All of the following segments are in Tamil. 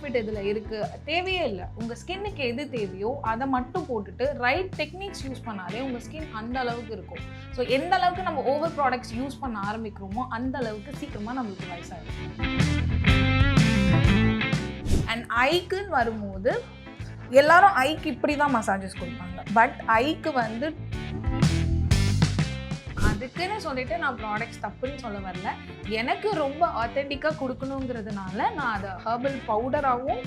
பெனிஃபிட் இதில் இருக்குது, தேவையே இல்லை. உங்கள் ஸ்கின்னுக்கு எது தேவையோ அதை மட்டும் போட்டுட்டு ரைட் டெக்னிக்ஸ் யூஸ் பண்ணாலே உங்கள் ஸ்கின் அந்த அளவுக்கு இருக்கும். ஸோ எந்த அளவுக்கு நம்ம ஓவர் ப்ராடக்ட்ஸ் யூஸ் பண்ண ஆரம்பிக்கிறோமோ அந்த அளவுக்கு சீக்கிரமாக நம்மளுக்கு வயசாகும். அண்ட் ஐக்குன்னு வரும்போது எல்லாரும் ஐக்கு இப்படி தான் மசாஜஸ் கொடுப்பாங்க. பட் ஐக்கு வந்து அதுக்குன்னு சொல்லிட்டு நான் ப்ராடக்ட்ஸ் தப்புன்னு சொல்ல வரல. எனக்கு ரொம்ப ஆத்தென்டிக்காக கொடுக்கணுங்கிறதுனால நான் அதை ஹெர்பல் பவுடராகவும்.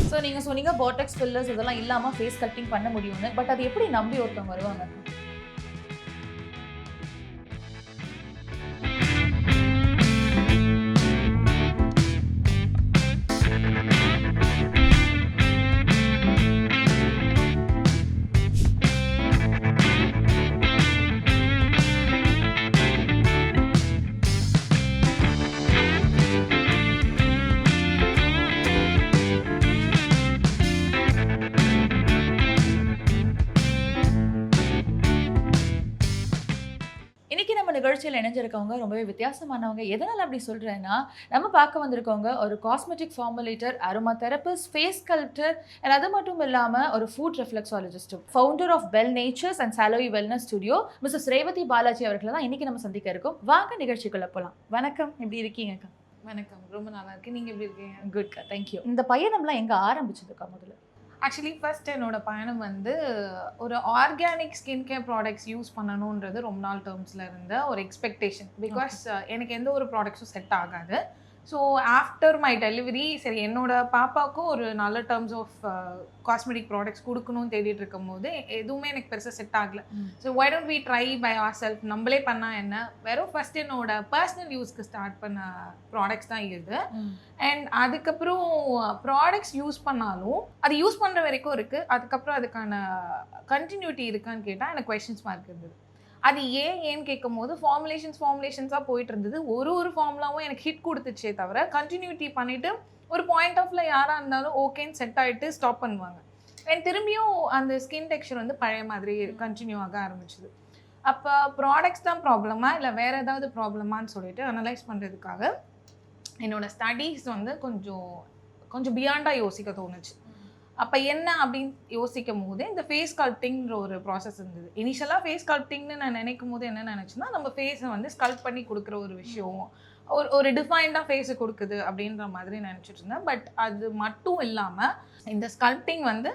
ஸோ நீங்கள் சொன்னீங்க பாட்டெக்ஸ் ஃபில்லர்ஸ் இதெல்லாம் இல்லாமல் ஃபேஸ் கட்டிங் பண்ண முடியும்னு. பட் அது எப்படி நம்பி ஒருத்தவங்க வருவாங்க? நிகழ்ச்சியில் இணைஞ்சிருக்கவங்க ரொம்பவே வித்தியாசமானவங்க. எதனால் அப்படி சொல்கிறேன்னா, நம்ம பார்க்க வந்திருக்கவங்க ஒரு cosmetic formulator, aromatherapist, face sculptor and அது மட்டும் இல்லாமல் ஒரு ஃபுட் ரெஃப்ளெக்ஸாலஜிஸ்டும், founder of bell nature's and சாலோவி wellness studio Mrs Revathi Balaji அவர்களை தான் இன்றைக்கி நம்ம சந்திக்க இருக்கோம். வாங்க நிகழ்ச்சிக்குள்ளே போகலாம். வணக்கம், எப்படி இருக்கீங்கக்கா? வணக்கம், ரொம்ப நல்லா இருக்கு. நீங்கள் எப்படி இருக்கீங்க? குட்க்கா, தேங்க்யூ. இந்த பயணம்லாம் எங்கே ஆரம்பிச்சதுக்கா? முதல்ல ஆக்சுவலி ஃபர்ஸ்ட் என்னோட பயணம் வந்து ஒரு organic skin care products use பண்ணணுன்றது ரொம்ப நாள் டேர்ம்ஸில் இருந்த ஒரு எக்ஸ்பெக்டேஷன். பிகாஸ் எனக்கு எந்த ஒரு ப்ராடக்ட்ஸும் செட் ஆகாது. ஸோ ஆஃப்டர் மை டெலிவரி சரி என்னோட பாப்பாவுக்கும் ஒரு நல்ல டேர்ம்ஸ் ஆஃப் காஸ்மெட்டிக் ப்ராடக்ட்ஸ் கொடுக்கணும்னு தேடிட்டு இருக்கும் போது எதுவுமே எனக்கு பெருசாக செட் ஆகலை. So why don't we try by our self, நம்மளே பண்ணால் என்ன. வெறும் ஃபர்ஸ்ட் என்னோட பர்சனல் யூஸ்க்கு ஸ்டார்ட் பண்ண ப்ராடக்ட்ஸ் தான் இது. அண்ட் அதுக்கப்புறம் ப்ராடக்ட்ஸ் யூஸ் பண்ணாலும் அது யூஸ் பண்ணுற வரைக்கும் இருக்குது. அதுக்கப்புறம் அதுக்கான கண்டினியூட்டி இருக்கான்னு கேட்டால் எனக்கு கொஸ்டின்ஸ் மார்க் இருந்தது. அது ஏன்னு கேட்கும் போது ஃபார்முலேஷன்ஸாக போயிட்டு இருந்தது. ஒரு ஃபார்முலாவும் எனக்கு ஹிட் கொடுத்துச்சே தவிர கண்டினியூட்டி பண்ணிவிட்டு ஒரு பாயிண்ட் ஆஃப்ல யாராக இருந்தாலும் ஓகேன்னு செட் ஆகிட்டு ஸ்டாப் பண்ணுவாங்க. அண்ட் திரும்பியும் அந்த ஸ்கின் டெக்ஸ்சர் வந்து பழைய மாதிரி கண்டினியூ ஆக ஆரம்பிச்சிது. அப்போ ப்ராடக்ட்ஸ் தான் ப்ராப்ளமா இல்லை வேறு ஏதாவது ப்ராப்ளமான்னு சொல்லிட்டு அனலைஸ் பண்ணுறதுக்காக என்னோடய ஸ்டடீஸ் வந்து கொஞ்சம் பியாண்டாக யோசிக்க தோணுச்சு. அப்போ என்ன அப்படின்னு யோசிக்கும் போது இந்த ஃபேஸ் ஸ்கல்ப்டிங்கிற ஒரு ப்ராசஸ் இருந்தது. இனிஷியலாக ஃபேஸ் ஸ்கல்ப்டிங்னு நான் நினைக்கும் போது என்ன நினச்சேன்னா, நம்ம ஃபேஸை வந்து ஸ்கல்ப் பண்ணி கொடுக்குற ஒரு விஷயம், ஒரு டிஃபைன்டாக ஃபேஸை கொடுக்குது அப்படின்ற மாதிரி நினச்சிட்டு இருந்தேன். பட் அது மட்டும் இல்லாமல் இந்த ஸ்கல்ப்டிங் வந்து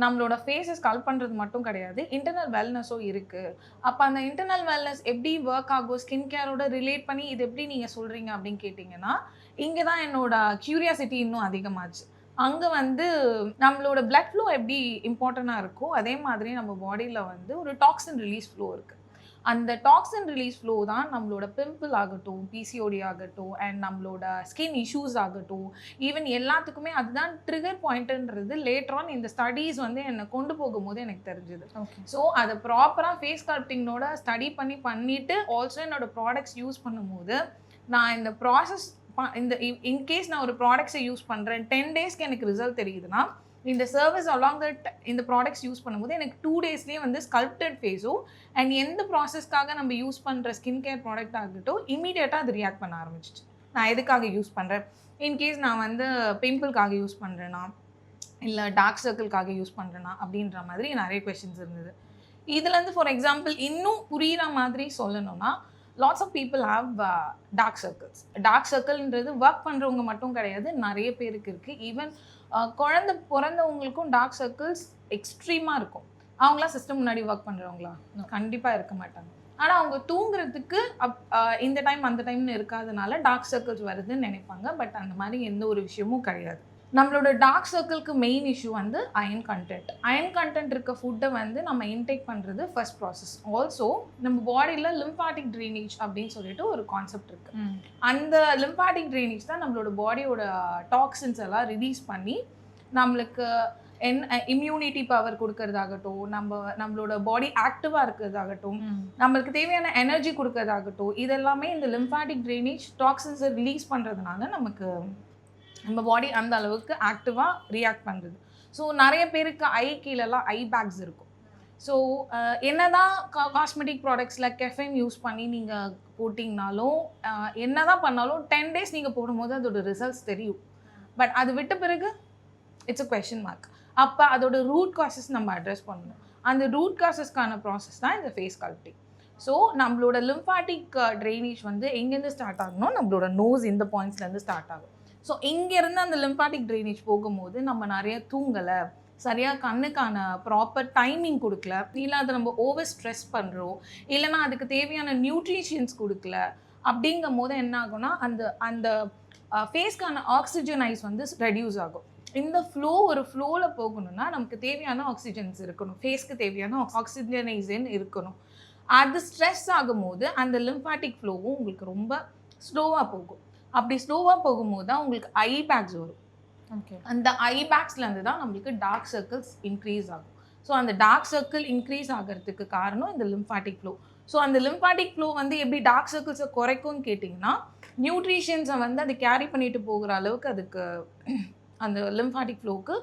நம்மளோட ஃபேஸை ஸ்கல்ப் பண்ணுறது மட்டும் கிடையாது, இன்டர்னல் வெல்னஸும் இருக்குது. அப்போ அந்த இன்டர்னல் வெல்னஸ் எப்படி ஒர்க் ஆகும், ஸ்கின் கேரோட ரிலேட் பண்ணி இது எப்படி நீங்கள் சொல்கிறீங்க அப்படின்னு கேட்டிங்கன்னா, இங்கே தான் என்னோட க்யூரியாசிட்டி இன்னும் அதிகமாச்சு. அங்கே வந்து நம்மளோட பிளட் ஃப்ளோ எப்படி இம்பார்ட்டண்ட்டாக இருக்கோ அதே மாதிரி நம்ம பாடியில் வந்து ஒரு டாக்ஸின் ரிலீஸ் ஃப்ளோ இருக்குது. அந்த டாக்ஸின் ரிலீஸ் ஃப்ளோ தான் நம்மளோட பிம்பிள் ஆகட்டும், பிசிஓடி ஆகட்டும், அண்ட் நம்மளோட ஸ்கின் இஷ்யூஸ் ஆகட்டும், ஈவன் எல்லாத்துக்குமே அதுதான் ட்ரிகர் பாயிண்ட்டுன்றது லேட்டர் ஆன் இந்த ஸ்டடீஸ் வந்து என்னை கொண்டு போகும்போது எனக்கு தெரிஞ்சுது. ஸோ அதை ப்ராப்பராக ஃபேஸ் ஸ்கல்ப்டிங்கோட ஸ்டடி பண்ணிவிட்டு ஆல்சோ என்னோடய ப்ராடக்ட்ஸ் யூஸ் பண்ணும்போது நான் இந்த ப்ராசஸ் இந்த இன்கேஸ் நான் ஒரு ப்ராடக்ட்ஸை யூஸ் பண்ணுறேன் 10 டேஸ்க்கு எனக்கு ரிசல்ட் தெரியுதுன்னா, இந்த சர்வீஸ் அலாங் தட் இந்த ப்ராடக்ட்ஸ் யூஸ் பண்ணும்போது எனக்கு 2 டேஸ்லேயே வந்து ஸ்கல்ப்டட் ஃபேஸோ அண்ட் எந்த ப்ராசஸ்க்காக நம்ம யூஸ் பண்ணுற ஸ்கின் கேர் ப்ராடக்ட் ஆகட்டும் இமீடியட்டாக அது ரியாக்ட் பண்ண ஆரம்பிச்சிச்சு. நான் எதுக்காக யூஸ் பண்ணுறேன், இன்கேஸ் நான் வந்து பிம்பிள்காக யூஸ் பண்ணுறேன்னா இல்லை டார்க் சர்க்கிள்காக யூஸ் பண்ணுறேன்னா அப்படின்ற மாதிரி நிறைய கொஸ்டின்ஸ் இருந்தது. இதுலேருந்து ஃபார் எக்ஸாம்பிள் இன்னும் புரிகிற மாதிரி சொல்லணும்னா, lots of people have dark circles. Dark சர்க்கிள்ன்றது ஒர்க் பண்ணுறவங்க மட்டும் கிடையாது, நிறைய பேருக்கு இருக்குது. ஈவன் குழந்தை பிறந்தவங்களுக்கும் டார்க் சர்க்கிள்ஸ் எக்ஸ்ட்ரீமாக இருக்கும். அவங்களாம் சிஸ்டம் முன்னாடி ஒர்க் பண்ணுறவங்களா? கண்டிப்பாக இருக்க மாட்டாங்க. ஆனால் அவங்க தூங்குறதுக்கு இந்த டைம் அந்த டைம்னு இருக்காதனால டார்க் சர்க்கிள்ஸ் வருதுன்னு நினைப்பாங்க. பட் அந்த மாதிரி எந்த ஒரு விஷயமும் கிடையாது. நம்மளோட டார்க் சர்க்கிள்க்கு மெயின் இஷ்யூ வந்து அயன் கண்டென்ட். அயன் கண்டென்ட் இருக்க ஃபுட்டை வந்து நம்ம இன்டேக் பண்ணுறது ஃபர்ஸ்ட் ப்ராசஸ். ஆல்சோ நம்ம பாடியில் லிம்பாட்டிக் ட்ரைனேஜ் அப்படின்னு சொல்லிட்டு ஒரு கான்செப்ட் இருக்குது. அந்த லிம்பாட்டிக் ட்ரைனேஜ் தான் நம்மளோட பாடியோட டாக்ஸின்ஸ் எல்லாம் ரிலீஸ் பண்ணி நம்மளுக்கு இம்யூனிட்டி பவர் கொடுக்கறதாகட்டும், நம்மளோட பாடி ஆக்டிவாக இருக்கிறதாகட்டும், நம்மளுக்கு தேவையான எனர்ஜி கொடுக்கறதாகட்டும், இதெல்லாமே இந்த லிம்பாட்டிக் ட்ரைனேஜ் டாக்ஸின்ஸை ரிலீஸ் பண்ணுறதுனால நமக்கு நம்ம பாடி அந்த அளவுக்கு ஆக்டிவாக ரியாக்ட் பண்ணுறது. ஸோ நிறைய பேருக்கு ஐ கீழெல்லாம் ஐ பேக்ஸ் இருக்கும். ஸோ என்னதான் காஸ்மெட்டிக் ப்ராடக்ட்ஸில் கெஃபைன் யூஸ் பண்ணி நீங்கள் போட்டிங்கனாலும் என்னதான் பண்ணாலும் 10 days நீங்கள் போடும்போது அதோட ரிசல்ட்ஸ் தெரியும். பட் அது விட்ட பிறகு இட்ஸ் அ கொஷின் மார்க். அப்போ அதோட ரூட் காசஸ் நம்ம அட்ரஸ் பண்ணணும். அந்த ரூட் காசஸ்க்கான ப்ராசஸ் தான் இந்த ஃபேஸ் ஸ்கல்ப்டிங். ஸோ நம்மளோட லிம்ஃபாட்டிக் ட்ரைனேஜ் வந்து எங்கேருந்து ஸ்டார்ட் ஆகணும், நம்மளோட நோஸ் இந்த பாயிண்ட்ஸ்லேருந்து ஸ்டார்ட் ஆகும். ஸோ இங்கேருந்து அந்த லிம்ஃபாட்டிக் ட்ரைனேஜ் போகும்போது நம்ம நிறைய தூங்கலை, சரியாக கண்ணுக்கான ப்ராப்பர் டைமிங் கொடுக்கல, இல்லை அதை நம்ம ஓவர் ஸ்ட்ரெஸ் பண்ணுறோம், இல்லைனா அதுக்கு தேவையான நியூட்ரிஷன்ஸ் கொடுக்கல, அப்படிங்கும் போது என்ன ஆகும்னா அந்த அந்த ஃபேஸ்க்கான ஆக்சிஜனைஸ் வந்து ரெடியூஸ் ஆகும். இந்த ஃப்ளோ ஒரு ஃப்ளோவில் போகணும்னா நமக்கு தேவையான ஆக்சிஜன்ஸ் இருக்கணும், ஃபேஸ்க்கு தேவையான ஆக்சிஜனைசன் இருக்கணும். அது ஸ்ட்ரெஸ் ஆகும்போது அந்த லிம்ஃபாட்டிக் ஃப்ளோவும் உங்களுக்கு ரொம்ப ஸ்லோவாக போகும். அப்படி ஸ்லோவாக போகும்போது தான் உங்களுக்கு ஐ பேக்ஸ் வரும். ஓகே, அந்த ஐ பேக்ஸ்லேருந்து தான் நம்மளுக்கு டார்க் சர்க்கிள்ஸ் இன்க்ரீஸ் ஆகும். ஸோ அந்த டார்க் சர்க்கிள் இன்க்ரீஸ் ஆகிறதுக்கு காரணம் இந்த லிம்ஃபாட்டிக் ஃப்ளோ. ஸோ அந்த லிம்ஃபாட்டிக் ஃப்ளோ வந்து எப்படி டார்க் சர்க்கிள்ஸை குறைக்கும்னு கேட்டிங்கன்னா, நியூட்ரிஷன்ஸை வந்து அது கேரி பண்ணிட்டு போகிற அளவுக்கு அதுக்கு அந்த லிம்ஃபாட்டிக் ஃப்ளோவுக்கு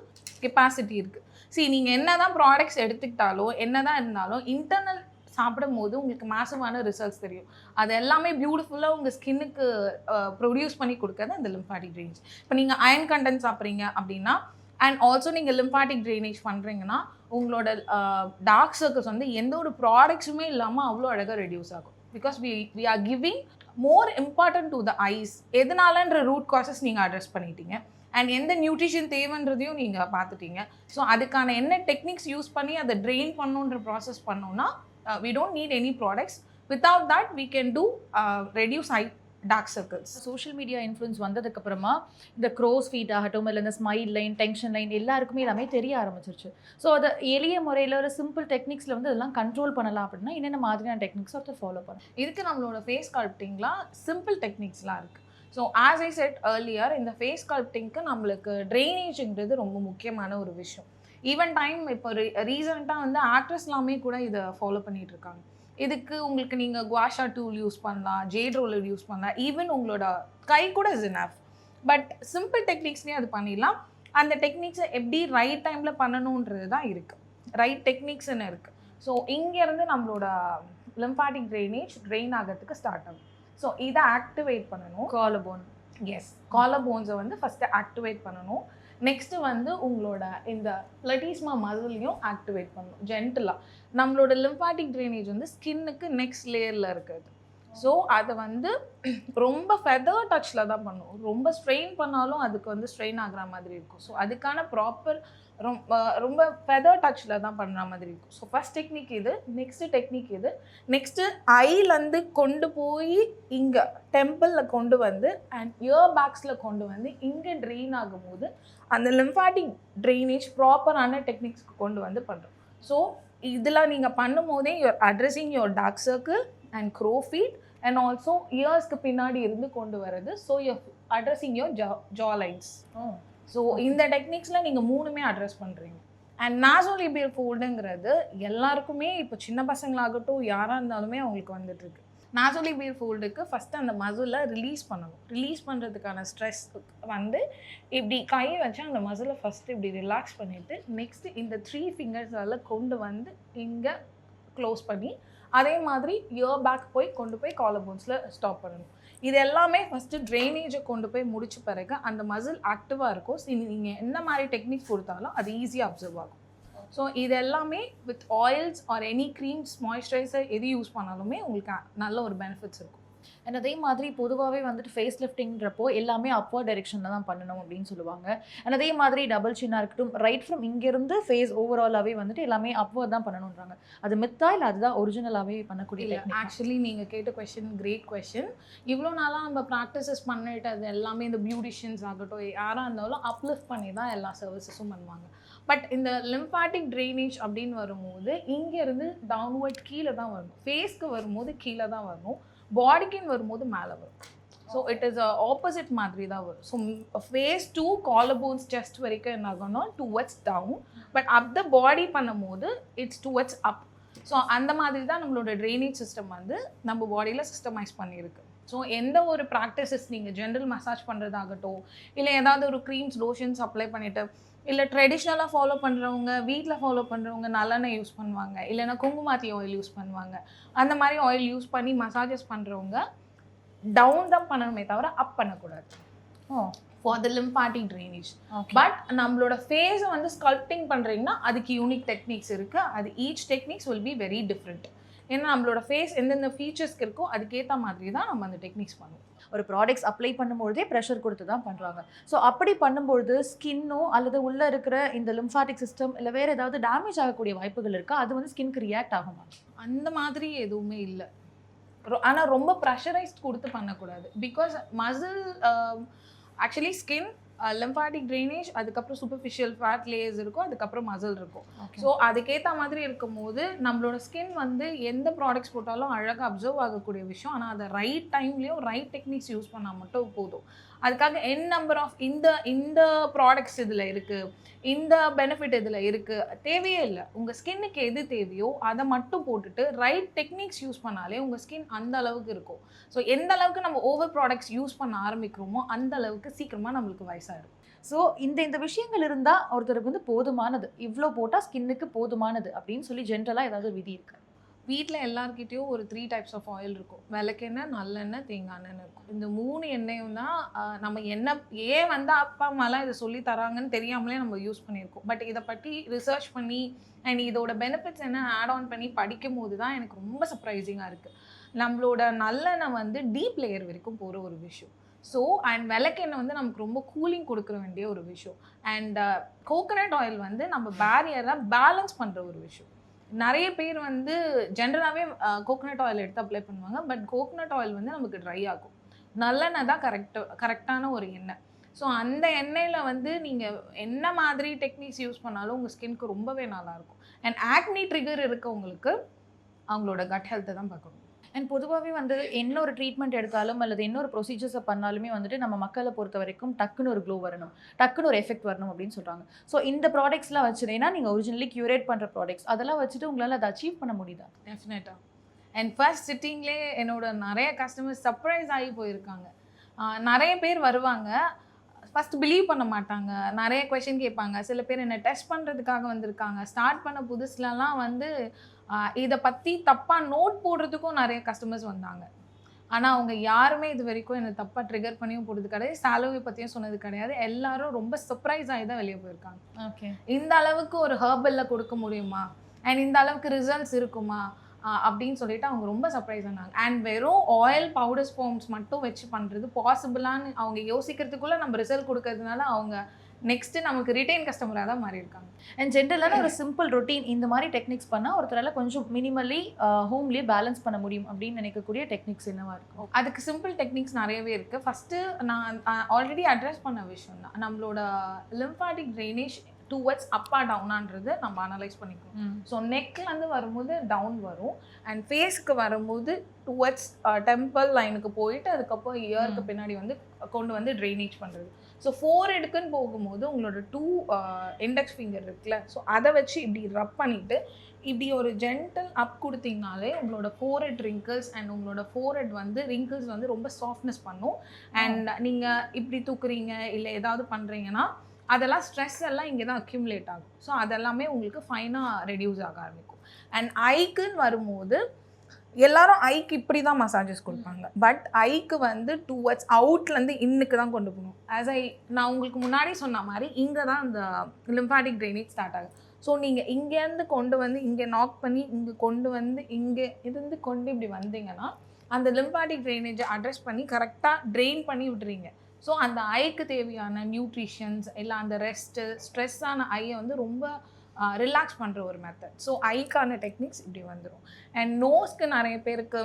கெப்பாசிட்டி இருக்குது. சரி, நீங்கள் என்ன தான் ப்ராடக்ட்ஸ் எடுத்துக்கிட்டாலும் என்ன தான் இருந்தாலும் இன்டர்னல் சாப்பிடும் போது உங்களுக்கு மேசிவான ரிசல்ட்ஸ் தெரியும். அது எல்லாமே பியூட்டிஃபுல்லாக உங்கள் ஸ்கின்னுக்கு ப்ரொடியூஸ் பண்ணி கொடுக்குறது அந்த லிம்ஃபாட்டிக் ட்ரைனேஜ். இப்போ நீங்கள் அயன் கண்டென்ட் சாப்பிட்றீங்க அப்படின்னா அண்ட் ஆல்சோ நீங்கள் லிம்ஃபாட்டிக் ட்ரைனேஜ் பண்ணுறீங்கன்னா உங்களோட டார்க் சர்க்கிள்ஸ் வந்து எந்த ஒரு ப்ராடக்ட்ஸுமே இல்லாமல் அவ்வளோ அழகாக ரெடியூஸ் ஆகும். Because we are giving more important to the eyes. எதனாலன்ற ரூட் காசஸ் நீங்கள் அட்ரஸ் பண்ணிட்டீங்க அண்ட் எந்த நியூட்ரிஷன் தேவைன்றதையும் நீங்கள் பார்த்துட்டீங்க. ஸோ அதுக்கான என்ன டெக்னிக்ஸ் யூஸ் பண்ணி அதை ட்ரெயின் பண்ணுன்ற ப்ராசஸ் பண்ணோன்னா we don't need any products. Without that we can do reduce dark circles. Social media influence வந்ததுக்கப்புறமா இந்த க்ரோஸ் ஃபீட் ஆகட்டும், இல்லை இந்த ஸ்மைல் லைன், டென்ஷன் லைன் எல்லாருக்குமே எல்லாமே தெரிய ஆரம்பிச்சிருச்சு. ஸோ அதை எளிய முறையில் ஒரு சிம்பிள் டெக்னிக்ஸில் வந்து அதெல்லாம் கண்ட்ரோல் பண்ணலாம் அப்படின்னா என்னென்ன மாதிரியான டெக்னிக்ஸ் ஒருத்தர் ஃபாலோ பண்ணணும்? இதுக்கு நம்மளோட ஃபேஸ் ஸ்கல்ப்டிங்லாம் சிம்பிள் டெக்னிக்ஸ்லாம் இருக்குது. So as I said earlier, இந்த ஃபேஸ் ஸ்கல்ப்டிங்க்கு நம்மளுக்கு ட்ரைனேஜுங்கிறது ரொம்ப முக்கியமான ஒரு விஷயம். ஈவன் டைம் இப்போ ரீசெண்டாக வந்து ஆக்ட்ரஸ்லாமே கூட இதை ஃபாலோ பண்ணிகிட்டு இருக்காங்க. இதுக்கு உங்களுக்கு நீங்கள் குவாஷா டூல் யூஸ் பண்ணலாம், ஜேட் ரோலர் யூஸ் பண்ணலாம், ஈவன் உங்களோட கை கூட இஸ் இனஃப். பட் சிம்பிள் டெக்னிக்ஸ்லேயே அது பண்ணிடலாம். அந்த டெக்னிக்ஸை எப்படி ரைட் டைமில் பண்ணணுன்றது தான் இருக்குது. ரைட் டெக்னிக்ஸ்ன்னு இருக்குது. ஸோ இங்கேருந்து நம்மளோட லிம்ஃபாட்டிக் ட்ரைனேஜ் ட்ரெயின் ஆகிறதுக்கு ஸ்டார்ட் ஆகும். ஸோ இதை ஆக்டிவேட் பண்ணணும். காலபோன், எஸ், காலபோன்ஸை வந்து ஃபஸ்ட்டு ஆக்டிவேட் பண்ணணும். நெக்ஸ்ட்டு வந்து உங்களோட இந்த பிளட்டிஸ்மா மசிலையும் ஆக்டிவேட் பண்ணணும் ஜென்டலாக. நம்மளோட லிம்ஃபாட்டிக் ட்ரைனேஜ் வந்து ஸ்கின்னுக்கு நெக்ஸ்ட் லேயரில் இருக்குது. ஸோ அதை வந்து ரொம்ப ஃபெதர் டச்சில் தான் பண்ணும். ரொம்ப ஸ்ட்ரெயின் பண்ணாலும் அதுக்கு வந்து ஸ்ட்ரெயின் ஆகிற மாதிரி இருக்கும். ஸோ அதுக்கான ப்ராப்பர் ரொம்ப ஃபெதர் டச்சில் தான் பண்ணுற மாதிரி இருக்கும். ஸோ ஃபஸ்ட் டெக்னிக் இது. நெக்ஸ்ட்டு டெக்னிக் இது. நெக்ஸ்ட்டு ஐலேருந்து கொண்டு போய் இங்கே டெம்பிளில் கொண்டு வந்து அண்ட் இயர் பேக்ஸில் கொண்டு வந்து இங்கே ட்ரெயின் ஆகும்போது அந்த லிம்ஃபாட்டிக் ட்ரைனேஜ் ப்ராப்பரான டெக்னிக்ஸ்க்கு கொண்டு வந்து பண்ணுறோம். ஸோ இதில் நீங்கள் பண்ணும் போதே you're addressing your dark circle and crow feet and also இயர்ஸ்க்கு பின்னாடி இருந்து கொண்டு வர்றது. So you're addressing your jawlines. So இந்த டெக்னிக்ஸில் நீங்கள் மூணுமே அட்ரஸ் பண்ணுறீங்க. அண்ட் நாசோலேபியல் ஃபோல்டுங்கிறது எல்லாருக்குமே இப்போ சின்ன பசங்களாகட்டும் யாராக இருந்தாலுமே அவங்களுக்கு வந்துட்டுருக்கு. நாசோலேபியல் ஃபோல்டுக்கு ஃபஸ்ட்டு அந்த மசிலை ரிலீஸ் பண்ணணும். ரிலீஸ் பண்ணுறதுக்கான ஸ்ட்ரெஸ் வந்து இப்படி கை வச்சு அந்த மசிலை ஃபஸ்ட்டு இப்படி ரிலாக்ஸ் பண்ணிவிட்டு நெக்ஸ்ட்டு இந்த 3 ஃபிங்கர்ஸால் கொண்டு வந்து இங்கே க்ளோஸ் பண்ணி அதே மாதிரி இயர் பேக் கொண்டு போய் காலபோன்ஸில் ஸ்டாப் பண்ணணும். இது எல்லாமே ஃபஸ்ட்டு ட்ரைனேஜை கொண்டு போய் முடிச்ச பிறகு அந்த மசில் ஆக்டிவாக இருக்கும். நீங்கள் என்ன மாதிரி டெக்னிக் கொடுத்தாலும் அது ஈஸியாக அப்சர்வ் ஆகும். ஸோ இது எல்லாமே with oils or any creams, moisturiser எது யூஸ் பண்ணாலுமே உங்களுக்கு நல்ல ஒரு பெனிஃபிட்ஸ் இருக்கும். அண்ட் அதே மாதிரி பொதுவாகவே வந்துட்டு ஃபேஸ் லிஃப்டிங்கிறப்போ எல்லாமே அப்வர்ட் டைரெக்ஷனில் தான் பண்ணணும் அப்படின்னு சொல்லுவாங்க. அண்ட் அதே மாதிரி டபுள் சின்னாக இருக்கட்டும், ரைட் ஃப்ரம் இங்கேருந்து ஃபேஸ் ஓவராலாகவே வந்துட்டு எல்லாமே அப்வர்ட் தான் பண்ணணுன்றாங்க. அது மித்தா இல்லை அதுதான் ஒரிஜினலாகவே பண்ணக்கூடிய டெக்னிக்? ஆக்சுவலி நீங்கள் கேட்ட கொஷின் கிரேட் கொஷின். இவ்வளோ நாளாக நம்ம ப்ராக்டிசஸ் பண்ணிட்டு அது எல்லாமே இந்த பியூட்டிஷியன்ஸ் ஆகட்டும் யாராக இருந்தாலும் அப்லிஃப்ட் பண்ணி தான் எல்லா சர்வீசஸும் பண்ணுவாங்க. பட் இந்த லிம்ஃபாட்டிக் ட்ரைனேஜ் அப்படின்னு வரும்போது இங்கேருந்து டவுன்வர்ட் கீழே தான் வரணும். ஃபேஸ்க்கு வரும்போது கீழே தான் வரணும், பாடிக்குன்னு வரும்போது மேலே வரும். ஸோ இட் இஸ் ஆப்போசிட் மாதிரி தான் வரும். ஸோ ஃபேஸ் டூ காலபோன்ஸ் செஸ்ட் வரைக்கும் என்ன ஆகணும், டுவர்ட்ஸ் டவுன். பட் அப் த பாடி பண்ணும்போது இட்ஸ் டுவர்ட்ஸ் அப். ஸோ அந்த மாதிரி தான் நம்மளோட ட்ரைனேஜ் சிஸ்டம் வந்து நம்ம பாடியில் சிஸ்டமைஸ் பண்ணியிருக்கு. ஸோ எந்த ஒரு ப்ராக்டிசஸ் நீங்கள் ஜென்ரல் மசாஜ் பண்ணுறதாகட்டும் இல்லை ஏதாவது ஒரு க்ரீம்ஸ் லோஷன்ஸ் அப்ளை பண்ணிவிட்டு இல்லை ட்ரெடிஷ்னலாக ஃபாலோ பண்ணுறவங்க, வீட்டில் ஃபாலோ பண்ணுறவங்க நல்லெண்ணெய் யூஸ் பண்ணுவாங்க, இல்லைன்னா குங்குமாத்தி ஆயில் யூஸ் பண்ணுவாங்க. அந்த மாதிரி ஆயில் யூஸ் பண்ணி மசாஜஸ் பண்ணுறவங்க டவுன் தான் பண்ணணுமே தவிர அப் பண்ணக்கூடாது. For the lymphatic drainage. But நம்மளோட ஃபேஸை வந்து ஸ்கல்ப்டிங் பண்ணுறீங்கன்னா அதுக்கு யூனிக் டெக்னிக்ஸ் இருக்குது. அது each techniques will be very different. ஏன்னா நம்மளோட ஃபேஸ் எந்தெந்த ஃபீச்சர்ஸ்க்கு இருக்கோ அதுக்கேற்ற மாதிரி தான் நம்ம அந்த டெக்னிக்ஸ் பண்ணுவோம். ஒரு ப்ராடக்ட்ஸ் அப்ளை பண்ணும்போதே ப்ரெஷர் கொடுத்து தான் பண்ணுறாங்க. ஸோ அப்படி பண்ணும்பொழுது ஸ்கின்னோ அல்லது உள்ளே இருக்கிற இந்த லிம்ஃபாட்டிக் சிஸ்டம் இல்லை வேறு ஏதாவது டேமேஜ் ஆகக்கூடிய வாய்ப்புகள் இருக்கா? அது வந்து ஸ்கின்க்கு ரியாக்ட் ஆகுமா? அந்த மாதிரி எதுவுமே இல்லை. ஆனால் ரொம்ப ப்ரெஷரைஸ்ட் கொடுத்து பண்ணக்கூடாது. Because muscle actually skin, lymphatic drainage, அதுக்கப்புறம் சூப்பர்ஃபிஷியல் ஃபேட் லேயர்ஸ் இருக்கும், அதுக்கப்புறம் மசில் இருக்கும். ஸோ அதுக்கேற்ற மாதிரி இருக்கும்போது நம்மளோட ஸ்கின் வந்து எந்த ப்ராடக்ட்ஸ் போட்டாலும் அழகாக அப்சர்வ் ஆகக்கூடிய விஷயம். ஆனால் அதை ரைட் டைம்லேயும் ரைட் டெக்னிக்ஸ் யூஸ் பண்ணால் மட்டும் போதும். அதுக்காக நம்பர் ஆஃப் இந்த ப்ராடக்ட்ஸ் இதில் இருக்குது, இந்த பெனிஃபிட் இதில் இருக்குது தேவையே இல்லை. உங்கள் ஸ்கின்னுக்கு எது தேவையோ அதை மட்டும் போட்டுட்டு ரைட் டெக்னிக்ஸ் யூஸ் பண்ணாலே உங்கள் ஸ்கின் அந்த அளவுக்கு இருக்கும். ஸோ எந்த அளவுக்கு நம்ம ஓவர் ப்ராடக்ட்ஸ் யூஸ் பண்ண ஆரம்பிக்கிறோமோ அந்த அளவுக்கு சீக்கிரமாக நம்மளுக்கு வயசாகிடும். ஸோ இந்த விஷயங்கள் இருந்தால் ஒருத்தருக்கு வந்து போதுமானது, இவ்வளோ போட்டால் ஸ்கின்னுக்கு போதுமானது அப்படின்னு சொல்லி ஜென்ரலாக ஏதாவது விதி இருக்கு? வீட்டில் எல்லாருக்கிட்டேயும் ஒரு 3 டைப்ஸ் ஆஃப் ஆயில் இருக்கும். விளக்கெண்ணெய், நல்லெண்ணெய், தேங்காய் எண்ணெய் இருக்கும். இந்த 3 எண்ணெயும் தான் நம்ம ஏன் வந்து அப்பா அம்மாலாம் இதை சொல்லி தராங்கன்னு தெரியாமலே நம்ம யூஸ் பண்ணியிருக்கோம். பட் இதை பற்றி ரிசர்ச் பண்ணி அண்ட் இதோட பெனிஃபிட்ஸ் என்ன ஆட் ஆன் பண்ணி படிக்கும் போது தான் எனக்கு ரொம்ப சர்ப்ரைசிங்காக இருக்குது. நம்மளோட நல்லெண்ணெய் வந்து டீப் லேயர் வரைக்கும் போகிற ஒரு விஷயம். ஸோ அண்ட் விளக்கெண்ணெய் வந்து நமக்கு ரொம்ப கூலிங் கொடுக்குற வேண்டிய ஒரு விஷயம். அண்ட் கோகனட் ஆயில் வந்து நம்ம பேரியரை பேலன்ஸ் பண்ணுற ஒரு விஷயம். நிறைய பேர் வந்து ஜென்ரலாகவே கோகனட் ஆயில் எடுத்து அப்ளை பண்ணுவாங்க. பட் கோகனட் ஆயில் வந்து நமக்கு ட்ரை ஆகும். நல்லெண்ணெய் தான் கரெக்டான ஒரு எண்ணெய். ஸோ அந்த எண்ணெயில் வந்து நீங்கள் என்ன மாதிரி டெக்னிக்ஸ் யூஸ் பண்ணாலும் உங்கள் ஸ்கின்க்கு ரொம்பவே நல்லாயிருக்கும். அண்ட் ஆக்னி ட்ரிகர் இருக்கவங்களுக்கு அவங்களோட கட் ஹெல்த்தை தான் பார்க்கணும். அண்ட் பொதுவாகவே வந்து என்ன ஒரு ட்ரீட்மெண்ட் எடுத்தாலும் அல்லது என்ன ஒரு ப்ரொசீஜர்ஸை பண்ணாலுமே வந்துட்டு நம்ம மக்களை பொறுத்த வரைக்கும் டக்குன்னு ஒரு க்ளோ வரணும், டக்குன்னு ஒரு எஃபெக்ட் வரணும் அப்படின்னு சொல்கிறாங்க. ஸோ இந்த ப்ராடக்ட்ஸ்லாம் வச்சுருந்தீங்கன்னா நீங்கள் ஒரிஜினலி க்யூரேட் பண்ணுற ப்ராடக்ட்ஸ் அதெல்லாம் வச்சுட்டு உங்களால் அதை அச்சீவ் பண்ண முடியுதா? டெஃபினட்டாக. அண்ட் ஃபர்ஸ்ட் சிட்டிங்லேயே என்னோட நிறைய கஸ்டமர்ஸ் சர்ப்ரைஸ் ஆகி போயிருக்காங்க. நிறைய பேர் வருவாங்க, ஃபஸ்ட் பிலீவ் பண்ண மாட்டாங்க, நிறைய கொஷின் கேட்பாங்க. சில பேர் என்னை டெஸ்ட் பண்ணுறதுக்காக வந்திருக்காங்க. ஸ்டார்ட் பண்ண புதுசுலலாம் வந்து இதை பற்றி தப்பாக நோட் போடுறதுக்கும் நிறைய கஸ்டமர்ஸ் வந்தாங்க. ஆனால் அவங்க யாருமே இது வரைக்கும் என்னை தப்பாக ட்ரிகர் பண்ணியும் போடுறது கிடையாது, சாலரி பற்றியும் சொன்னது கிடையாது. எல்லாரும் ரொம்ப சர்ப்ரைஸ் ஆகி தான் வெளியே போயிருக்காங்க. ஓகே, இந்த அளவுக்கு ஒரு ஹெர்பலில் கொடுக்க முடியுமா அண்ட் இந்த அளவுக்கு ரிசல்ட்ஸ் இருக்குமா அப்படின்னு சொல்லிட்டு அவங்க ரொம்ப சர்ப்ரைஸ் ஆனாங்க. அண்ட் வெறும் ஆயில் பவுடர்ஸ் ஃபார்ம்ஸ் மட்டும் வச்சு பண்ணுறது பாசிபிளான்னு அவங்க யோசிக்கிறதுக்குள்ளே நம்ம ரிசல்ட் கொடுக்கறதுனால அவங்க நெக்ஸ்ட்டு நமக்கு ரிட்டைன் கஸ்டமராக தான் மாறி இருக்காங்க. அண்ட் ஜென்ரலான ஒரு சிம்பிள் ரொட்டீன் இந்த மாதிரி டெக்னிக்ஸ் பண்ணால் ஒருத்தரால் கொஞ்சம் மினிமலி ஹோம்லேயே பேலன்ஸ் பண்ண முடியும் அப்படின்னு நினைக்கக்கூடிய டெக்னிக்ஸ் என்னவா இருக்கும்? அதுக்கு சிம்பிள் டெக்னிக்ஸ் நிறையவே இருக்குது. ஃபஸ்ட்டு நான் ஆல்ரெடி அட்ரஸ் பண்ண விஷயம் தான், நம்மளோட லிம்பாட்டிக் ட்ரைனேஜ் டுவர்ட்ஸ் அப்பா டவுனான்றது நம்ம அனலைஸ் பண்ணிக்கணும். ஸோ நெக்லேருந்து வரும்போது டவுன் வரும் அண்ட் ஃபேஸ்க்கு வரும்போது டுவர்ட்ஸ் டெம்பிள் லைனுக்கு போயிட்டு அதுக்கப்புறம் இயருக்கு பின்னாடி வந்து கொண்டு வந்து ட்ரைனேஜ் பண்ணுறது. ஸோ ஃபோர்ஹெடுக்குன்னு போகும்போது உங்களோட 2 இண்டெக்ஸ் ஃபிங்கர் இருக்குல்ல, ஸோ அதை வச்சு இப்படி ரப் பண்ணிவிட்டு இப்படி ஒரு ஜென்டல் அப் கொடுத்தீங்கனாலே உங்களோட ஃபோர்ஹெட் ரிங்கிள்ஸ் அண்ட் உங்களோட ஃபோர்ஹெட் வந்து ரிங்கிள்ஸ் வந்து ரொம்ப சாஃப்ட்னஸ் பண்ணும். அண்ட் நீங்கள் இப்படி தூக்குறீங்க இல்லை ஏதாவது பண்ணுறீங்கன்னா அதெல்லாம் ஸ்ட்ரெஸ் எல்லாம் இங்கே தான் அக்யூமுலேட் ஆகும். ஸோ அதெல்லாமே உங்களுக்கு ஃபைனாக ரெடியூஸ் ஆக ஆரம்பிக்கும். அண்ட் ஐக்குன்னு வரும்போது எல்லாரும் ஐக்கு இப்படி தான் மசாஜஸ் கொடுப்பாங்க. பட் ஐக்கு வந்து டுவர்ட்ஸ் அவுட்லேருந்து இன்னுக்கு தான் கொண்டு போகணும். நான் உங்களுக்கு முன்னாடி சொன்ன மாதிரி இங்கே தான் அந்த லிம்பாட்டிக் ட்ரைனேஜ் ஸ்டார்ட் ஆகும். ஸோ நீங்கள் இங்கேருந்து கொண்டு வந்து இங்கே நாக் பண்ணி இங்கே கொண்டு வந்து இங்கே இருந்து கொண்டு இப்படி வந்தீங்கன்னா அந்த லிம்பாட்டிக் ட்ரைனேஜை அட்ரஸ் பண்ணி கரெக்டாக ட்ரெயின் பண்ணி விட்டுறீங்க. ஸோ அந்த ஐக்கு தேவையான நியூட்ரிஷன்ஸ் இல்லை அந்த ரெஸ்ட்டு ஸ்ட்ரெஸ்ஸான ஐயை வந்து ரொம்ப ரிலாக்ஸ் பண்ணுற ஒரு மெத்தட். ஸோ ஐக்கான டெக்னிக்ஸ் இப்படி வந்துடும். அண்ட் நோஸ்க்கு நிறைய பேருக்கு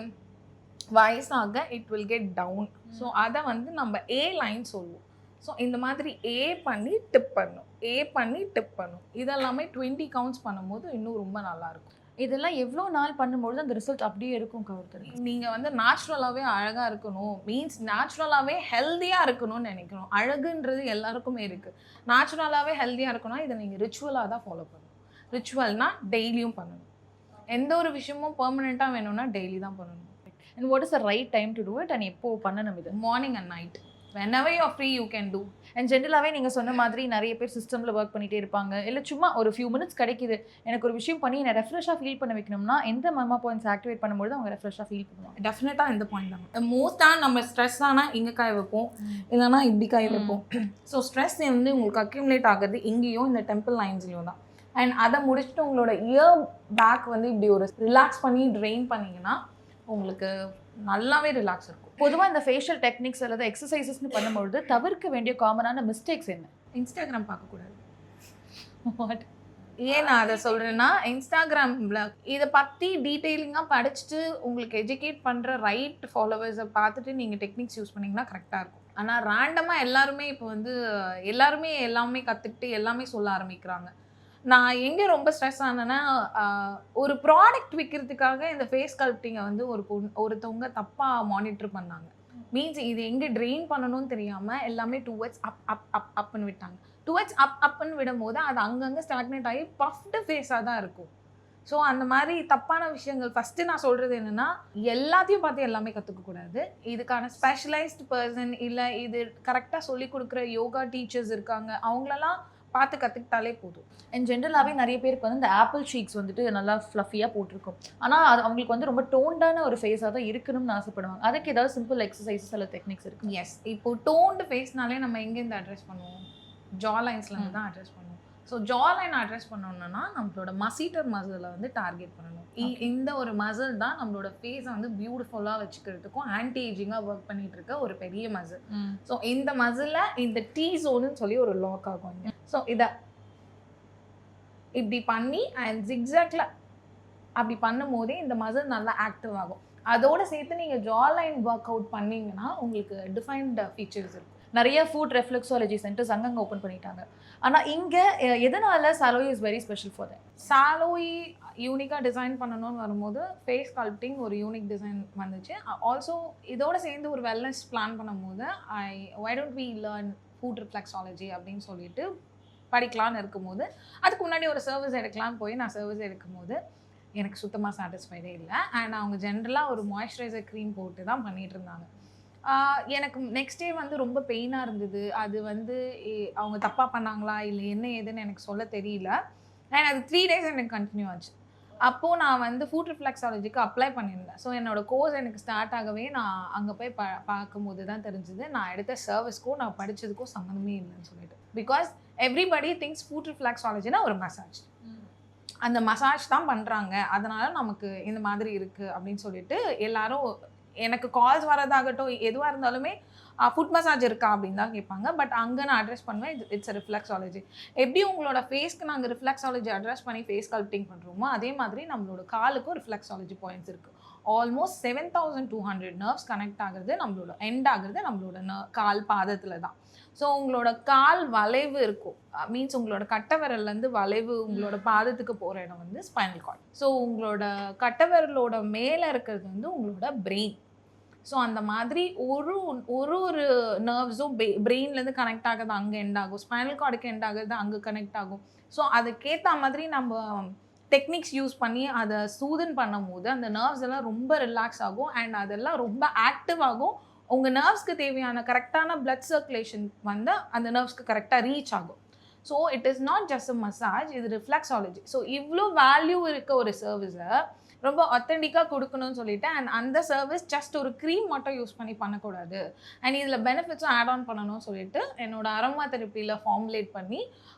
வயசாக it will get down. So அதை வந்து நம்ம ஏ லைன் சொல்லுவோம். ஸோ இந்த மாதிரி ஏ பண்ணி டிப் பண்ணும், ஏ பண்ணி டிப் பண்ணும். இதெல்லாமே 20 கவுண்ட்ஸ் பண்ணும்போது இன்னும் ரொம்ப நல்லாயிருக்கும். இதெல்லாம் எவ்வளோ நாள் பண்ணும்போது அந்த ரிசல்ட் அப்படியே இருக்கும் கவுர்த்தர்? நீங்கள் வந்து நேச்சுரலாகவே அழகாக இருக்கணும், மீன்ஸ் நேச்சுரலாகவே ஹெல்த்தியாக இருக்கணும்னு நினைக்கணும். அழகுன்றது எல்லாருக்குமே இருக்குது. நேச்சுரலாகவே ஹெல்த்தியாக இருக்கணும். இதை நீங்கள் ரிச்சுவலாக தான் ஃபாலோ பண்ணணும். ரிச்சுவல்னால் டெய்லியும் பண்ணணும். எந்த ஒரு விஷயமும் பெர்மனெண்ட்டாக வேணும்னா டெய்லி தான் பண்ணணும். And what is the right time to do it and எப்போ பண்ணணும்? இது morning and night. whenever you're free you can do. And ஜென்ரலாகவே நீங்கள் சொன்ன மாதிரி நிறைய பேர் சிஸ்டமில் ஒர்க் பண்ணிகிட்டே இருப்பாங்க, இல்லை சும்மா ஒரு ஃபியூ மினிட்ஸ் கிடைக்குது எனக்கு ஒரு விஷயம் பண்ணி என்னை ரெஃப்ரெஷ்ஷாக ஃபீல் பண்ண வைக்கணும்னா எந்த மர்மா பாயிண்ட்ஸ் ஆக்டிவேட் பண்ணும்போது அவங்க ரெஃப்ரெஷ்ஷாக ஃபீல் பண்ணுவாங்க? டெஃபினட்டாக இந்த பாயிண்ட் தான். மோஸ்ட்டாக நம்ம ஸ்ட்ரெஸ் ஆனால் இங்கே காய வைப்போம், இல்லைனா இப்படி காய வைப்போம். ஸோ ஸ்ட்ரெஸ் வந்து உங்களுக்கு அக்யூமுலேட் ஆகுறது இங்கேயும் இந்த டெம்பிள் லைன்ஸ்லையும் தான். அண்ட் அதை முடிச்சுட்டு உங்களோட இயர் பேக் வந்து இப்படி ஒரு ரிலாக்ஸ் பண்ணி ட்ரெயின் பண்ணிங்கன்னா உங்களுக்கு நல்லாவே ரிலாக்ஸ் இருக்கும். பொதுவாக இந்த ஃபேஷியல் டெக்னிக்ஸ் அல்லது எக்ஸசைசஸ்னு பண்ணும்பொழுது தவிர்க்க வேண்டிய காமனான மிஸ்டேக்ஸ் என்ன? இன்ஸ்டாகிராம் பார்க்கக்கூடாது. வாட்? ஏன் நான் அதை சொல்கிறேன்னா, இன்ஸ்டாகிராமில் இதை பற்றி டீட்டெயிலிங்காக படிச்சுட்டு உங்களுக்கு எஜுகேட் பண்ணுற ரைட் ஃபாலோவர்ஸை பார்த்துட்டு நீங்கள் டெக்னிக்ஸ் யூஸ் பண்ணிங்கன்னா கரெக்டாக இருக்கும். ஆனால் ரேண்டமாக எல்லாருமே இப்போ வந்து எல்லாமே கற்றுக்கிட்டு எல்லாமே சொல்ல ஆரம்பிக்கிறாங்க. நான் எங்கே ரொம்ப ஸ்ட்ரெஸ் ஆனேன்னா, ஒரு ப்ராடக்ட் விற்கிறதுக்காக இந்த ஃபேஸ் ஸ்கல்ப்டிங்கை வந்து ஒருத்தவங்க தப்பாக மானிட்டர் பண்ணாங்க. மீன்ஸ் இது எங்கே ட்ரெயின் பண்ணணும்னு தெரியாமல் எல்லாமே டுவர்ட்ஸ் அப்னு விட்டாங்க. டுவர்ட்ஸ் அப்னு விடும்போது அது அங்கங்கே ஸ்டாக்னேட் ஆகி பஃப்டு ஃபேஸாக தான் இருக்கும். ஸோ அந்த மாதிரி தப்பான விஷயங்கள் ஃபஸ்ட்டு நான் சொல்கிறது என்னென்னா, எல்லாத்தையும் பார்த்து எல்லாமே கற்றுக்கக்கூடாது. இதுக்கான ஸ்பெஷலைஸ்டு பர்சன் இல்லை இது கரெக்டாக சொல்லிக் கொடுக்குற யோகா டீச்சர்ஸ் இருக்காங்க, அவங்களெல்லாம் பார்த்து கற்றுக்கிட்டாலே போதும். அண்ட் ஜென்ரலாகவே நிறைய பேருக்கு வந்து இந்த ஆப்பிள் ஷீக்ஸ் வந்துட்டு நல்லா ஃப்ளஃபியாக போட்டிருக்கும், ஆனால் அது அவங்களுக்கு வந்து ரொம்ப டோன்டான ஒரு ஃபேஸாக தான் இருக்கணும்னு ஆசைப்படுவாங்க. அதுக்கு ஏதாவது சிம்பிள் எக்ஸசைசஸ் அல்ல டெக்னிக்ஸ் இருக்குது? எஸ், இப்போ டோன்டு ஃபேஸ்னாலே நம்ம எங்கேருந்து அட்ரஸ் பண்ணுவோம்? ஜா லைன்ஸ்லேருந்து தான் அட்ரஸ் பண்ணுவோம். ஸோ ஜா லைன் அட்ரஸ் பண்ணணும்னா நம்மளோட மசீட்டர் மசிலை வந்து டார்கெட் பண்ணணும். இந்த ஒரு மசில் தான் நம்மளோட ஃபேஸை வந்து பியூட்டிஃபுல்லாக வச்சுக்கிறதுக்கும் ஆன்டி ஏஜிங்காக ஒர்க் பண்ணிட்டு இருக்க ஒரு பெரிய மசில். ஸோ இந்த மசிலை இந்த டீ ஜோன்னு சொல்லி ஒரு லாக் ஆகும். ஸோ இதை இப்படி பண்ணி அண்ட் ஜிக்ஸாக்ல அப்படி பண்ணும் போதே இந்த மசில் நல்லா ஆக்டிவ் ஆகும். அதோட சேர்த்து நீங்கள் ஜா லைன் ஒர்க் அவுட் பண்ணிங்கன்னா உங்களுக்கு டிஃபைன்டு ஃபீச்சர்ஸ் இருக்கும். நிறைய ஃபுட் ரெஃப்ளெக்ஸாலஜி சென்டர்ஸ் அங்கங்கே ஓப்பன் பண்ணிட்டாங்க. ஆனால் இங்கே எதனால சாலோய் is very special for that? சாலோய் யூனிக்காக டிசைன் பண்ணணும்னு வரும்போது ஃபேஸ் ஸ்கல்ப்டிங் ஒரு யூனிக் டிசைன் வந்துச்சு. ஆல்சோ இதோட சேர்ந்து ஒரு வெல்னஸ் பிளான் பண்ணும்போது why don't we learn foot reflexology அப்படின்னு சொல்லிட்டு படிக்கலான்னு இருக்கும்போது, அதுக்கு முன்னாடி ஒரு சர்வீஸ் எடுக்கலான்னு போய் நான் சர்வீஸ் எடுக்கும்போது எனக்கு சுத்தமாக சாட்டிஸ்ஃபைடே இல்லை. அண்ட் அவங்க ஜென்ரலாக ஒரு மாய்ஸ்சரைசர் க்ரீம் போட்டு தான் பண்ணிகிட்டு இருந்தாங்க. எனக்கு நெக்ஸ்ட் டே வந்து ரொம்ப பெயினாக இருந்தது. அது வந்து அவங்க தப்பாக பண்ணாங்களா இல்லை என்ன ஏதுன்னு எனக்கு சொல்ல தெரியல. அண்ட் அது 3 days எனக்கு கண்டினியூ ஆச்சு. அப்போது நான் வந்து ஃபுட் ரிஃப்ளெக்ஸாலஜிக்கு அப்ளை பண்ணியிருந்தேன். ஸோ என்னோடய கோர்ஸ் எனக்கு ஸ்டார்ட் ஆகவே நான் அங்கே போய் பார்க்கும்போது தான் தெரிஞ்சுது நான் எடுத்த சர்வீஸ்க்கும் நான் படித்ததுக்கும் சம்மந்தமே இல்லைன்னு சொல்லிட்டு. பிகாஸ் எவ்ரிபடி திங்ஸ் ஃபுட் ரிஃப்ளெக்ஸாலஜினா ஒரு மசாஜ், அந்த மசாஜ் தான் பண்ணுறாங்க, அதனால் நமக்கு இந்த மாதிரி இருக்குது அப்படின்னு சொல்லிட்டு எல்லாரும் எனக்கு கால்ஸ் வரதாகட்டும் எதுவாக இருந்தாலுமே ஃபுட் மசாஜ் இருக்கா அப்படின்னு தான் கேட்பாங்க. பட் அங்கே நான் அட்ரஸ் பண்ணுவேன் இட்ஸ் ரிஃப்ளெக்ஸாலஜி. எப்படி உங்களோட ஃபேஸ்க்கு நாங்கள் ரிஃப்ளெக்ஸாலஜி அட்ரஸ் பண்ணி ஃபேஸ் ஸ்கல்ப்டிங் பண்ணுறோமோ அதே மாதிரி நம்மளோட காலுக்கும் ரிஃப்ளெக்ஸாலஜி பாயிண்ட்ஸ் இருக்குது. ஆல்மோஸ்ட் 7200 நர்வ்ஸ் கனெக்ட் ஆகுறது நம்மளோட எண்ட் ஆகுறது நம்மளோட கால் பாதத்தில் தான். ஸோ உங்களோட கால் வளைவு இருக்கும், மீன்ஸ் உங்களோட கட்டை விரல்லேருந்து வளைவு உங்களோட பாதத்துக்கு போகிற இடம் வந்து ஸ்பைனல் கார்ட். ஸோ உங்களோட கட்டை விரலோட மேலே இருக்கிறது வந்து உங்களோட பிரெயின். ஸோ அந்த மாதிரி ஒரு நர்வ்ஸும் பிரெயின்லேருந்து கனெக்ட் ஆகுது அங்கே எண்ட் ஆகும், ஸ்பைனல் கார்டுக்கு எண்ட் ஆகுது அங்கே கனெக்ட் ஆகும். ஸோ அதுக்கேற்ற மாதிரி நம்ம டெக்னிக்ஸ் யூஸ் பண்ணி அதை சூதன் பண்ணும் போது அந்த நர்வ்ஸ் எல்லாம் ரொம்ப ரிலாக்ஸ் ஆகும் அண்ட் அதெல்லாம் ரொம்ப ஆக்டிவ் ஆகும். உங்கள் நர்வ்ஸ்க்கு தேவையான கரெக்டான பிளட் சர்க்குலேஷன் வந்து அந்த நர்வ்ஸ்க்கு கரெக்டாக ரீச் ஆகும். So it is not just a massage, இது ரிஃப்ளெக்ஸாலஜி. ஸோ இவ்வளோ வேல்யூ இருக்க ஒரு சர்வீஸை ரொம்ப ஒத்தென்டிக்காக கொடுக்கணும்னு சொல்லிட்டு அண்ட் அந்த சர்வீஸ் ஜஸ்ட் ஒரு க்ரீம் மட்டும் யூஸ் பண்ணி பண்ணக்கூடாது அண்ட் இதில் பெனிஃபிட்ஸும் ஆட் ஆன் பண்ணணும்னு சொல்லிட்டு என்னோட அரோமா தெரப்பியில் ஃபார்முலேட் பண்ணி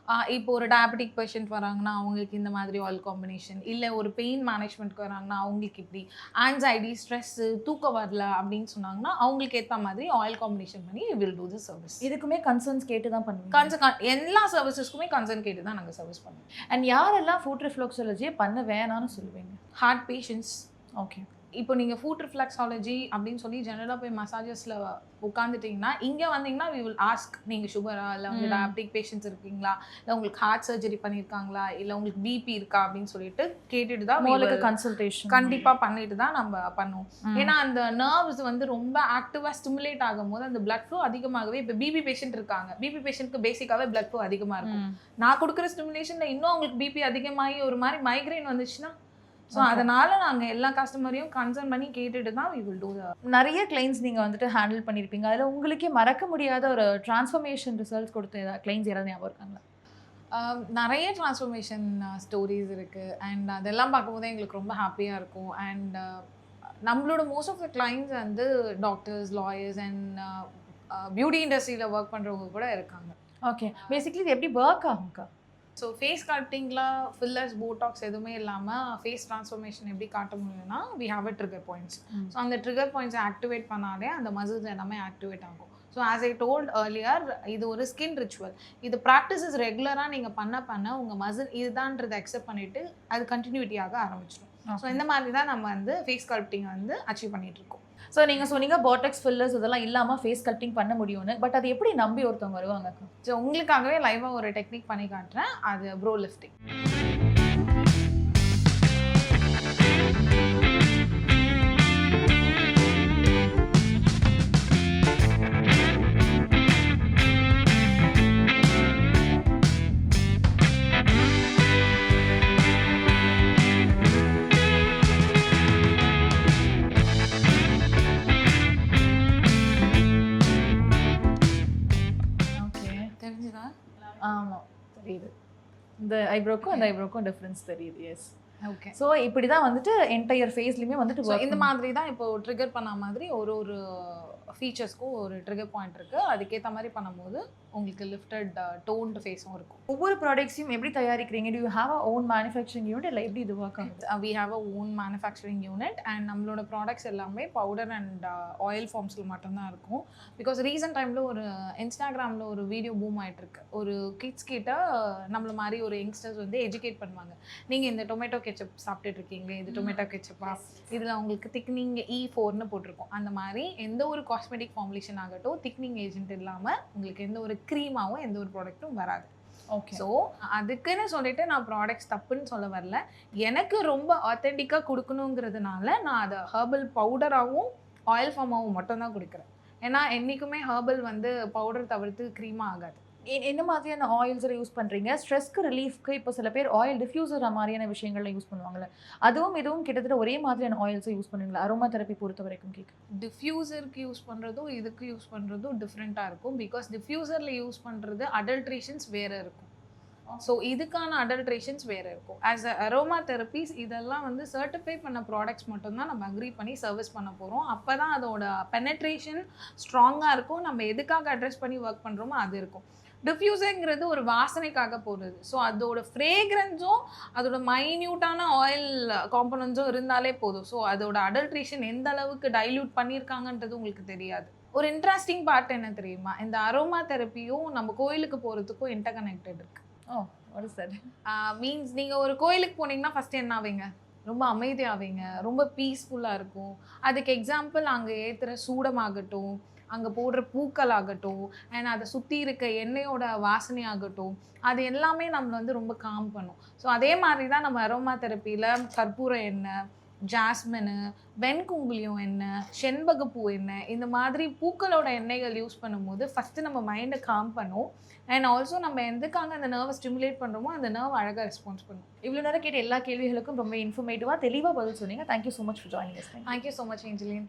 இப்போ ஒரு டயபெட்டிக் பேஷண்ட் வராங்கன்னா அவங்களுக்கு இந்த மாதிரி ஆயில் காம்பினேஷன், இல்லை ஒரு பெயின் மேனேஜ்மெண்ட்க்கு வராங்கன்னா அவங்களுக்கு இப்படி ஆன்சைட்டி ஸ்ட்ரெஸ்ஸு தூக்கம் வரல அப்படின்னு சொன்னாங்கன்னா அவங்களுக்கு ஏற்ற மாதிரி ஆயில் காம்பினேஷன் பண்ணி வில் டூ தி சர்வீஸ். இதுக்குமே கன்சர்ன்ஸ் கேட்டு தான் பண்ணுவோம். எல்லா சர்வீசஸ்க்குமே கன்சர்ன் கேட்டு தான் நாங்கள் சர்வீஸ் பண்ணுவோம். அண்ட் யாரெல்லாம் ஃபுட் ரிஃப்ளெக்ஸாலஜியை பண்ண வேணாம்னு சொல்லுவீங்க? Heart patients. ஓகே, இப்போ நீங்கள் ஃபுட் ரிஃப்ளெக்ஸாலஜி அப்படின்னு சொல்லி ஜெனரலாக போய் மசாஜஸில் உட்காந்துட்டிங்கன்னா இங்கே வந்தீங்கன்னா வி வில் ஆஸ்க் நீங்கள் சுகரா, இல்லை வந்து டயபெட்டிக் பேஷண்ட்ஸ் இருக்கீங்களா, இல்லை உங்களுக்கு ஹார்ட் சர்ஜரி பண்ணியிருக்காங்களா, இல்லை உங்களுக்கு பிபி இருக்கா அப்படின்னு சொல்லிட்டு கேட்டுட்டு தான் உங்களுக்கு கன்சல்டேஷன் கண்டிப்பாக பண்ணிட்டு தான் நம்ம பண்ணுவோம். ஏன்னா அந்த நர்வ்ஸ் வந்து ரொம்ப ஆக்டிவாக ஸ்டிமுலேட் ஆகும்போது அந்த பிளட் ஃப்ளோ அதிகமாகவே, இப்போ பிபி பேஷண்ட் இருக்காங்க, பிபி பேஷண்ட்க்கு பேசிக்காகவே பிளட் ஃப்ளோ அதிகமாக இருக்கும். நான் கொடுக்குற ஸ்டிமுலேஷனில் இன்னும் அவங்களுக்கு பிபி அதிகமாகி ஒரு மாதிரி மைக்ரைன் வந்துச்சுன்னா ஸோ அதனால நாங்கள் எல்லா கஸ்டமரையும் கன்சர்ன் பண்ணி கேட்டுட்டு தான் we will do the நிறைய கிளைண்ட்ஸ் நீங்கள் வந்துட்டு ஹேண்டில் பண்ணியிருப்பீங்க. அதில் உங்களுக்கே மறக்க முடியாத ஒரு டிரான்ஸ்ஃபர்மேஷன் ரிசல்ட்ஸ் கொடுத்த கிளைண்ட்ஸ் யாராவது ஞாபகம் இருக்காங்களா? நிறைய டிரான்ஸ்ஃபர்மேஷன் ஸ்டோரிஸ் இருக்குது அண்ட் அதெல்லாம் பார்க்கும்போது எங்களுக்கு ரொம்ப ஹாப்பியாக இருக்கும். அண்ட் நம்மளோட மோஸ்ட் ஆஃப் த கிளைண்ட்ஸ் வந்து டாக்டர்ஸ், லாயர்ஸ் அண்ட் பியூட்டி இண்டஸ்ட்ரியில் ஒர்க் பண்ணுறவங்க கூட இருக்காங்க. ஓகே, பேசிக்லி இது எப்படி ஒர்க் ஆகும்க்கா? ஸோ ஃபேஸ் கட்டிங்கில் ஃபில்லர்ஸ், போட்டாக்ஸ் எதுவுமே இல்லாமல் ஃபேஸ் ட்ரான்ஸ்ஃபர்மேஷன் எப்படி காட்ட முடியும்னா we have a trigger points. So அந்த ட்ரிகர் பாயிண்ட்ஸை ஆக்டிவேட் பண்ணாலே அந்த மசில்ஸ் எல்லாமே ஆக்டிவேட் ஆகும். So as I told earlier, இது ஒரு ஸ்கின் ரிச்சுவல். இது ப்ராக்டிசஸ் ரெகுலராக நீங்கள் பண்ண உங்கள் மசில் இதுதான்றதை அக்செப்ட் பண்ணிவிட்டு அது கண்டினியூட்டியாக ஆரம்பிச்சிடும். ஸோ இந்த மாதிரி தான் நம்ம வந்து ஃபேஸ் ஸ்கல்ப்டிங் வந்து அச்சீவ் பண்ணிகிட்ருக்கோம். ஸோ நீங்கள் சொன்னீங்க பாட்டெக்ஸ், ஃபில்லர்ஸ் இதெல்லாம் இல்லாமல் ஃபேஸ் ஸ்கல்ப்டிங் பண்ண முடியும்னு. பட் அது எப்படி நம்பி ஒருத்தவங்க வருவாங்கக்கா? ஸோ உங்களுக்காகவே லைவாக ஒரு டெக்னிக் பண்ணி காட்டுறேன். அது ப்ரோ லிஃப்டிங். தெரிஞ்சுதா? ஆமாம், தெரியுது. இந்த ஐப்ரோக்கும் அந்த ஐப்ரோக்கும் டிஃப்ரென்ஸ் தெரியுது. Yes, okay. ஸோ இப்படி தான் வந்துட்டு என்டையர் ஃபேஸ்லையுமே வந்துட்டு ஸோ இந்த மாதிரி தான் இப்போ ட்ரிகர் பண்ண மாதிரி ஒரு ஒரு ஃபீச்சர்ஸ்க்கும் ஒரு ட்ரிகர் பாயிண்ட் இருக்குது. அதுக்கேற்ற மாதிரி பண்ணும்போது உங்களுக்கு லிஃப்டட் டோன்டு ஃபேஸும் இருக்கும். ஒவ்வொரு ப்ராடக்ட்ஸையும் எப்படி தயாரிக்கிறீங்க? Do you have a own manufacturing unit இல்லை எப்படி இது ஒர்க் ஆகுது? We have a own manufacturing unit and நம்மளோட ப்ராடக்ட்ஸ் எல்லாமே பவுடர் அண்ட் ஆயில் ஃபார்ம்ஸில் மட்டும்தான் இருக்கும். பிகாஸ் ரீசெண்ட் டைமில் ஒரு இன்ஸ்டாகிராமில் ஒரு வீடியோ பூம் ஆகிட்டுருக்கு. ஒரு கிட்ஸ் கிட்ட நம்மள மாதிரி ஒரு யங்ஸ்டர்ஸ் வந்து எஜுகேட் பண்ணுவாங்க. நீங்கள் இந்த டொமேட்டோ கெச்சப் சாப்பிட்டுட்டு இருக்கீங்க, இது டொமேட்டோ கெச்சப்பா, இதில் உங்களுக்கு திக்னிங் E4ன்னு போட்டிருக்கோம். அந்த மாதிரி எந்த ஒரு காஸ்மெட்டிக் ஃபார்முலேஷன் ஆகட்டும் திக்னிங் ஏஜென்ட் இல்லாமல் உங்களுக்கு எந்த ஒரு க்ரீமாகவும் எந்த ஒரு ப்ராடக்ட்டும் வராது. ஓகே. ஸோ அதுக்குன்னு சொல்லிட்டு நான் ப்ராடக்ட்ஸ் தப்புன்னு சொல்ல வரல. எனக்கு ரொம்ப ஆத்தென்டிக்காக கொடுக்கணுங்கிறதுனால நான் அதை ஹெர்பல் பவுடராகவும் ஆயில் ஃபார்மாகவும் மட்டும்தான் கொடுக்குறேன். ஏன்னா என்றைக்குமே ஹெர்பல் வந்து பவுடர் தவிர்த்து க்ரீமாக ஆகாது. என்ன மாதிரியான ஆயில்ஸை யூஸ் பண்ணுறீங்க? ஸ்ட்ரெஸ்க்கு ரிலீஃப்க்கு இப்போ சில பேர் ஆயில் டிஃப்யூசர் மாதிரியான விஷயங்கள்லாம் யூஸ் பண்ணுவாங்கள்ல, அதுவும் இதுவும் கிட்டத்தட்ட ஒரே மாதிரியான ஆயில்ஸை யூஸ் பண்ணுவீங்களா? அரோமா தெரப்பி பொறுத்த வரைக்கும் கேட்கு. டிஃப்யூசருக்கு யூஸ் பண்ணுறதும் இதுக்கு யூஸ் பண்ணுறதும் டிஃப்ரெண்ட்டாக இருக்கும். பிகாஸ் டிஃப்யூசரில் யூஸ் பண்ணுறது அடல்ட்ரேஷன்ஸ் வேறு இருக்கும். ஸோ இதுக்கான அடல்ட்ரேஷன்ஸ் வேறு இருக்கும். ஆஸ் அ அரோமா தெரப்பீஸ் இதெல்லாம் வந்து சர்டிஃபை பண்ண ப்ராடக்ட்ஸ் மட்டும்தான் நம்ம அக்ரி பண்ணி சர்வீஸ் பண்ண போகிறோம். அப்போ தான் அதோட பெனட்ரேஷன் ஸ்ட்ராங்காக இருக்கும். நம்ம எதுக்காக அட்ரஸ் பண்ணி ஒர்க் பண்ணுறோமோ அது இருக்கும். டிஃப்யூசருங்கிறது ஒரு வாசனைக்காக போடுறது. ஸோ அதோட ஃப்ரேக்ரன்ஸும் அதோட மைன்யூட்டான ஆயில் காம்பனன்ஸும் இருந்தாலே போதும். ஸோ அதோட அடல்ட்ரேஷன் எந்த அளவுக்கு டைல்யூட் பண்ணியிருக்காங்கன்றது உங்களுக்கு தெரியாது. ஒரு இன்ட்ரெஸ்டிங் பார்ட் என்ன தெரியுமா? இந்த அரோமா தெரப்பியும் நம்ம கோயிலுக்கு போகிறதுக்கும் இன்டர்கனெக்டட் இருக்குது. ஓ, ஒரு சார் மீன்ஸ் நீங்கள் ஒரு கோயிலுக்கு போனீங்கன்னா ஃபஸ்ட்டு என்ன ஆவீங்க? ரொம்ப அமைதியாவீங்க, ரொம்ப பீஸ்ஃபுல்லாக இருக்கும். அதுக்கு எக்ஸாம்பிள் அங்கே ஏற்றுற சூடமாகட்டும், அங்கே போடுற பூக்கள் ஆகட்டும், அண்ட் அதை சுற்றி இருக்க எண்ணெயோட வாசனை ஆகட்டும், அது எல்லாமே நம்மளை வந்து ரொம்ப காம் பண்ணும். ஸோ அதே மாதிரி தான் நம்ம அரோமா தெரப்பியில் கற்பூர எண்ணெய், ஜாஸ்மினு, வெண்குங்குளியம் எண்ணெய், செண்பகப்பூ எண்ணெய், இந்த மாதிரி பூக்களோட எண்ணெய்கள் யூஸ் பண்ணும்போது ஃபஸ்ட்டு நம்ம மைண்டை காம் பண்ணும். அண்ட் ஆல்சோ நம்ம எதுக்காக அந்த நர்வை ஸ்டிமுலேட் பண்ணுறோமோ அந்த நர்வ் அழகாக ரெஸ்பான்ஸ் பண்ணும். இவ்வளோ நேரம் கேட்ட எல்லா கேள்விகளுக்கும் ரொம்ப இன்ஃபர்மேட்டிவாக தெளிவாக பதில் சொன்னீங்க. Thank you so much for joining us. Thank you so much Angeline.